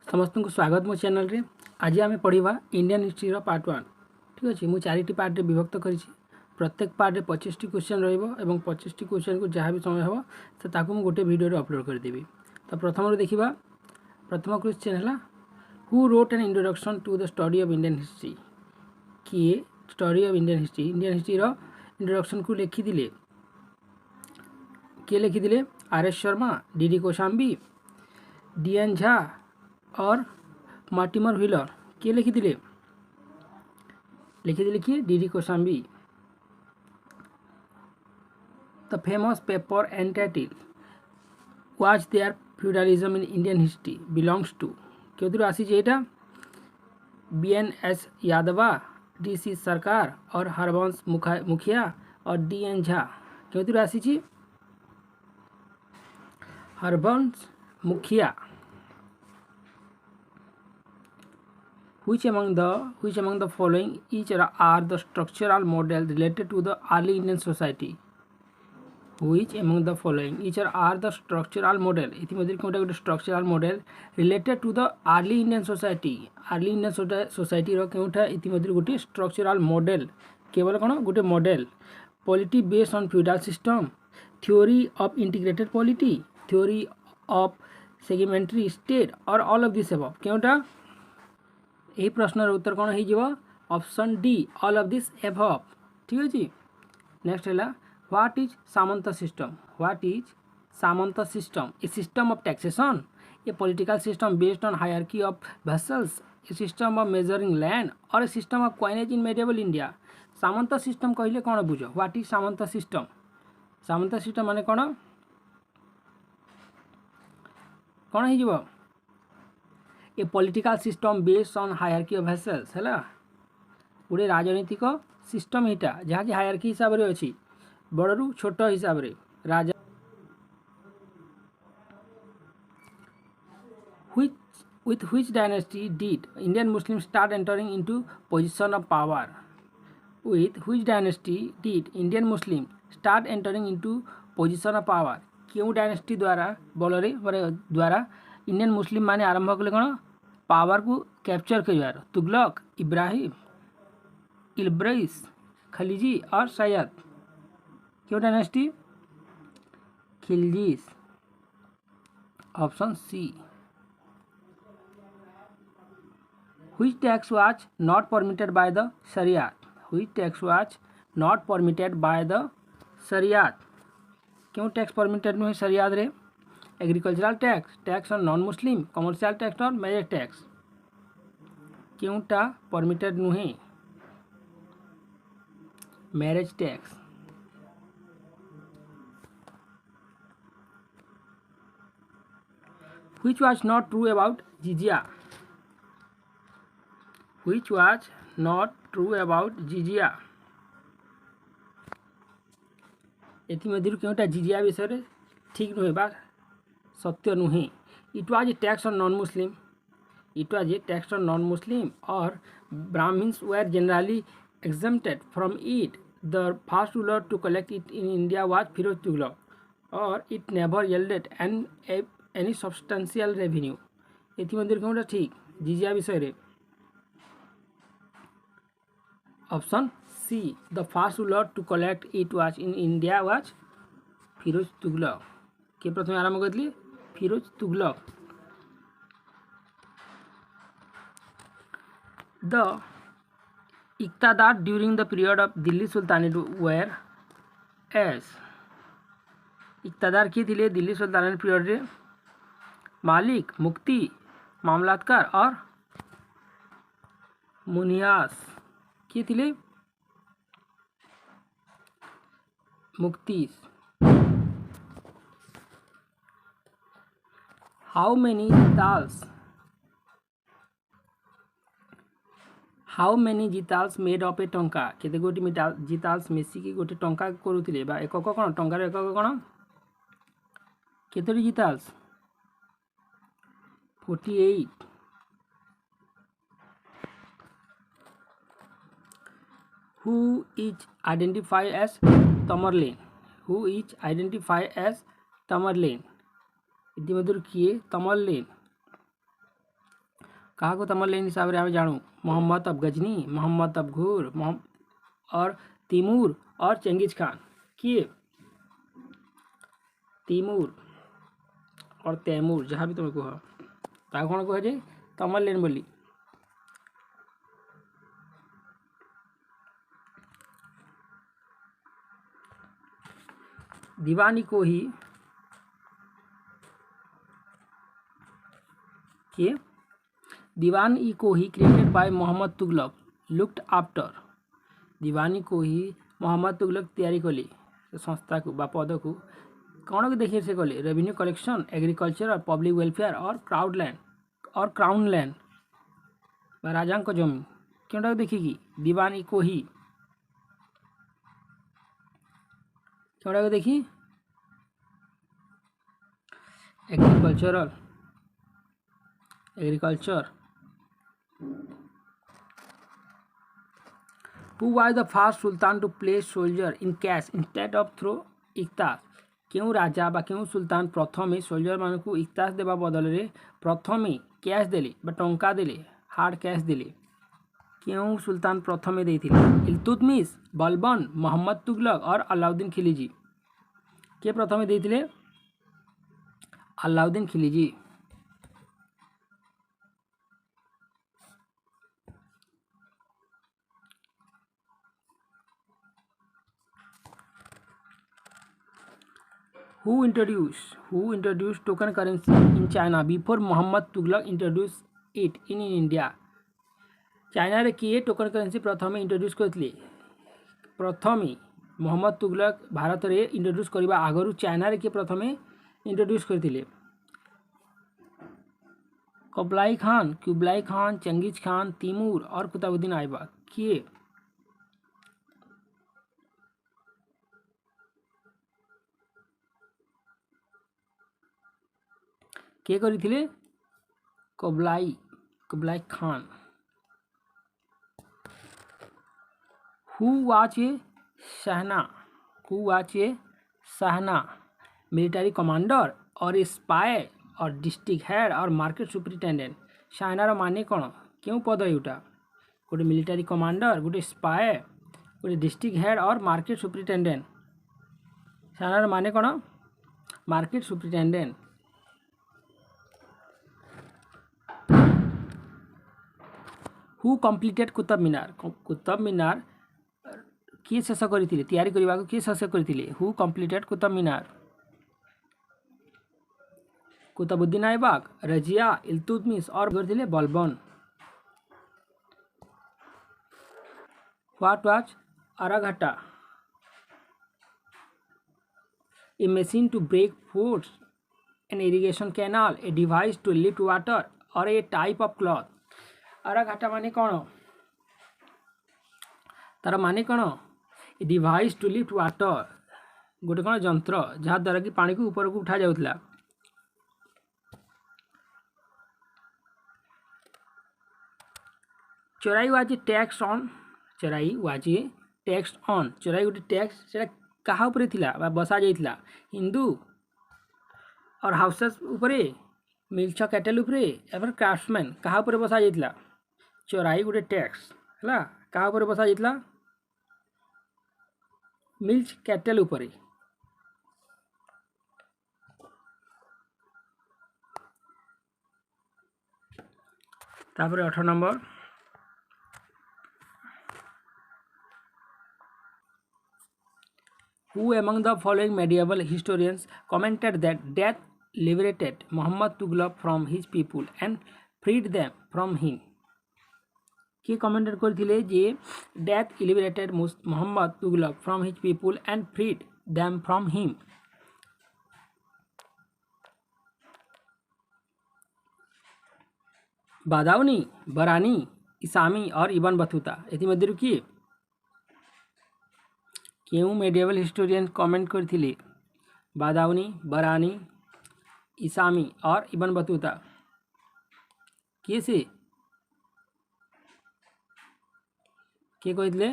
समस्त को स्वागत मो चैनल रे। आज आम पढ़ा इंडियन हिस्ट्री पार्ट 1। ठीक अच्छे, मुझे 4टी पार्ट विभक्त कर प्रत्येक पार्ट 25टी क्वेश्चन रही 25टी क्वेश्चन को जहाँ भी समय हम तो ताकू मुझे गोटे वीडियो अपलोड करदेवी। तो प्रथम देखा, प्रथम क्वेश्चन है who wrote an introduction to the study of Indian history. किए study of Indian history introduction को लिखिले, किए लिखिले? R S Sharma, D D Kosambi, D N Jha और मार्टिमर व्हीलर। किए लिखिले? लिखिले किए? D D Kosambi. The famous paper entitled was there feudalism in Indian history belongs to. क्यों आसी एटा? B N S Yadava, D C Sircar और हरवंश मुखिया और डी एन झा। क्यों आसी? हरवंश मुखिया। Which among the following each are the structural model related to the early Indian society? Which among the following each are the structural model? इतिमध्ये कोणता गोटे structural model related to the early Indian society? early Indian society रो कोणता इतिमध्ये गोटे structural model, केवल कोन गोटे model. Polity based on feudal system, theory of integrated polity, theory of segmentary state or all of this above। कोणता यही प्रश्नर उत्तर कौन हो? Option D, all of this above. ठीक अच्छे। नेक्स्ट है what is samanta system. What is samanta system? A system of taxation, a political system based on hierarchy of vassals, a system of measuring land और a system of coinage in medieval India. सामंत system कहले कौन बुझ? What is samanta system? सामंत system माने कौन कौन हो? A political system based on hierarchy of vessels है गोटे राजनीतिक सिस्टम यहाँ जहाँकि हायरार्की हिसाब से अच्छी बड़ू छोट हिसाब से राजा। with which dynasty did Indian Muslims start entering into position of power? With which dynasty did Indian Muslims start entering into position of power? क्यों डायनेस्टी द्वारा बल द्वारा इंडियन मुस्लिम माने आरंभ कले कौन पावर को कैप्चर कर? तुगलक, इब्राहिम, इल्ब्रिस, खिलजी और सैयद। क्यों dynasty? Khiljis. Option C. Which tax was not permitted by the Shariat? Which tax was not permitted by the Shariat? क्यों टैक्स परमिटेड नुहे शरियात रे? Agricultural tax, tax on non Muslim, commercial tax और marriage tax. क्योंटा permitted नुहे? Marriage tax. Which was not true about jizya? Which was not true about jizya? एथि क्योंटा जिजिया विषय ठीक नुहे बा सत्य नुहे। It was a tax on non Muslim, it was a tax on non Muslim और Brahmins were generally exempted from it. The first ruler to collect it in India was Firuz Tughlaq, or it never yielded any substantial revenue. एथि क्योंटा ठीक जिजिया विषय रे? Option C, the first ruler to collect it was in India was Firoz Tughlaq. किए प्रथम आरंभ करते? Firoz Tughlaq. The iqtadar during the period of Delhi sultanate were as. इक्तादार किए थे दिल्ली सुल्तानेट पीरियड रे? मालिक, मुक्ति, मामलातकार और मुनियास। किए थे? मुक्तिस। How many जिताल्स मेड अप ए टंका? केते गोटी जिताल्स मिसिकी गोटे टंका करुथिले बा एकक कोन टंकार एकक कोन? केतोटी जिताल्स? 48। Who is identified as Tamerlane? Who is identified as Tamerlane? इतिमध्ये किए? तमरलेन। କାହାକୁ ତମରଲେନ୍ ହିସାବରେ ଆମେ ଜାଣୁ? मोहम्मद ऑफ गजनी, मोहम्मद ऑफ घूर और तिमूर और चेंगिज खान। किए? तिमूर और तैमूर जहाँ भी तुम कह ताकू कौन कह जाए तमरलेन बोली। दीवानी को ही के दीवान ई को ही created by Mohammad Tughlaq looked after. दीवानी को ही मोहम्मद तुगलक तैयारी कले संस्था को बा पद को कौन को देखिए से कले रेवेन्यू कलेक्शन, एग्रीकल्चर और पब्लिक वेलफेयर और क्राउन लैंड राजा को जमी क्योंटा देखिकी दीवानी को ही क्योंटा को देखी agriculture Who was the first sultan to place soldier in cash instead of through इक्तास? क्यों राजा बा क्यों सुल्तान प्रथमे सोल्जर मान को इक्तास देवा बदल रे प्रथमे कैश देले बा टंका देले हार्ड कैश देले क्यों सुल्तान प्रथमे देथिले? इल्तुतमिश, बलबन, मोहम्मद तुगलक और अलाउद्दीन खिलजी। के प्रथमे देथिले? Alauddin Khilji. Who introduced token currency in China before Muhammad Tughlaq introduced it in India? China रे किए टोकन करेंसी प्रथमे इंट्रोड्यूस करथिले? प्रथमे मोहम्मद तुगलक भारत रे इंट्रोड्यूस करबा आगरु चाइना रे के प्रथमे इंट्रोड्यूस करथिले? Kublai Khan, Changez Khan, Timur और कुतुबुद्दीन ऐबक। किए? के करिथिले? Kublai Khan. Who was a Shahna? Military commander और स्पाई और डिस्ट्रिक्ट हेड और मार्केट सुपरिटेंडेंट। शाहनार माने कौन क्यों पद एटा? गोटे मिलिटरी कमांडर, गोटे स्पाई, गोटे डिस्ट्रिक्ट हेड और मार्केट सुपरिटेंडेंट। शाहनार माने कौन? Market superintendent. Who completed Qutub Minar किए शेष करथिले? तैयारी करबा को किए शेष करथिले? हु कम्प्लीटेड कुतुब मीनार? कुतुबुद्दीन ऐबक, रजिया, इल्तुतमिश और करथिले Balban. What was araghatta? A machine to break fords, an irrigation canal, a device to lift water or a type of cloth? अराघाटा माने कौन? तार माने कौन? A device to lift water गोटे कौन जंत्र जहाँ द्वारा कि पानी को ऊपर को उठा जाउथला। चोराई वाज ए टैक्स ऑन। चोराई गोटे टैक्स सेटा कहा उपरे थिला बा बसा जाइथिला? हिंदू और हाउसेस उपरे, मिल्च कैटल उपरे एवं क्राफ्ट्समैन कहा उपरे बसा जाइथिला? चोराई गोटे टैक्स हला कहा उपरे बसा जाइथिला? मिल्च कैटल उपरे। तापर 18 number Who among the following medieval historians commented that death liberated Muhammad Tughlaq from his people and freed them from him? के कमेंटेड करथिले जे death liberated Mohammad Tughlaq from his people and freed them from him? Badauni, Barani, Isami और Ibn Battuta. एथि मध्यरु किए? क्यों medieval historian comment करथिले? बादाउनी, बरानी, इसामी और Ibn Battuta. किए से के कहिथिले?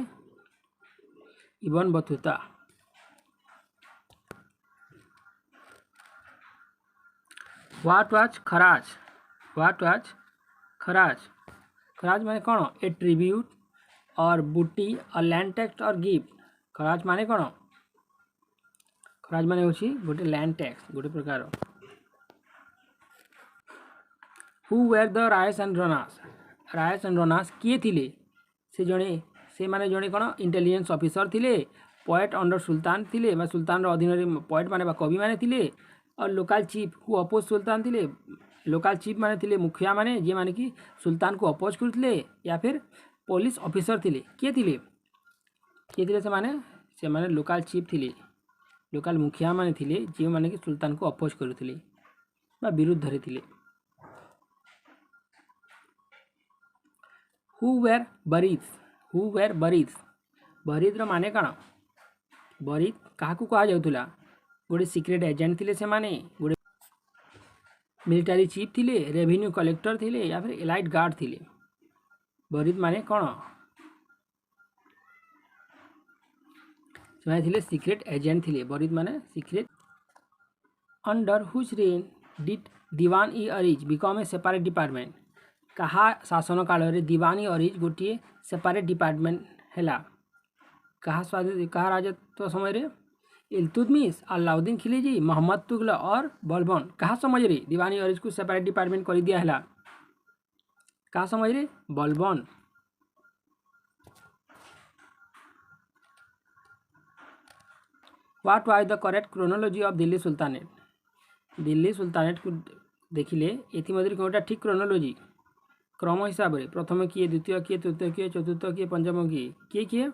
Ibn Battuta. What was kharaj खराज माने कौन ए ट्रिब्यूट और बुटी और लैंड टैक्स और गिफ्ट खराज माने कौन खराज माने होची गोटे लैंड टैक्स गोटे प्रकार who were the Rayas and Ranas किए थिले से जड़े से माने जड़े कौन इंटेलिजेंस ऑफिसर थिले पोएट अंडर सुल्तान थिले बा सुल्तान अधीन पोएट माने बा कवि माने थिले और लोकल चीफ हु अपोज सुल्तान थिले लोकल चीफ माने थिले मुखिया माने जे माने कि सुल्तान को अपोज करथिले या फिर पुलिस ऑफिसर थिले किए थिले से माने लोकल चीफ थिले लोकल मुखिया माने थिले जे माने कि सुल्तान को अपोज करथिले बा विरुद्ध रे थिले हु वेर बरीज बरीद्र माने कण बरीद क्या कह जाऊला गोटे सिक्रेट एजेंट थिले से माने गोटे मिलिटारी चीफ थिले रेवेन्यू कलेक्टर थिले या फिर एलाइट गार्ड थिले बरीद माने कौन से थिले सिक्रेट एजेंट थिले बरीद माने secret under whose reign did Diwan e Ariz become a separate department कहा शासन काल रे दीवान ई अरिज गोटे सेपरेट डिपार्टमेंट हैला कहा राजत्व समय रे इल्तुतमिश अलाउद्दीन खिलजी मोहम्मद तुगलक और बलबन कहा समय रे दीवानी अरिज को सेपरेट डिपार्टमेंट कर दिया है कहा समय रे Balban what was the correct chronology of Delhi sultanate को देखिले एथि कोटा ठीक क्रोनोलॉजी क्रम हिसाब से प्रथम किए द्वितीय किए तृतीय किए चतुर्थ किए पंचम किए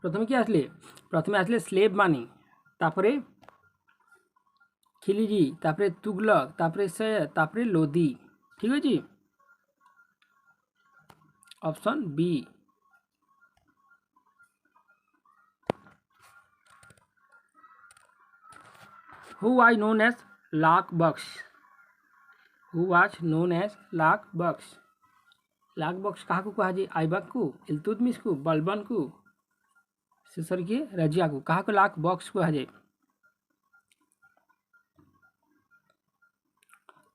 प्रथम किए आसले प्रथम आसले स्लेब मानी तापरे खिलजी तापरे तुगलक तापरे सैयद तापरे लोधी ठीक है जी option B who was known as Lakh Bakhsh कहा को कहा आइबक को इल्तुतमिश को बलबन को शेषर के रजिया को कहा को लाख बख्श कहा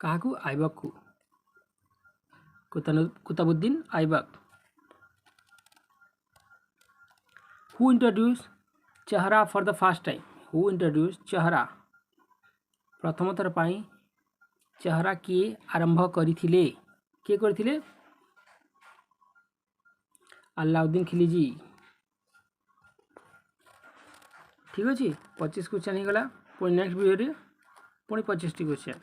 कहा को आइबक को कुतुबुद्दीन आइबक हु इंट्रोड्यूस चेहरा for the first time who introduce चेहरा प्रथम थर पाई चेहरा किए आरंभ करथिले किए करथिले अलाउद्दीन खिलजी ठीक अच्छे 25 क्वेश्चन हो गला पुणी नेक्स्ट वीडियो पुणी 25 क्वेश्चन।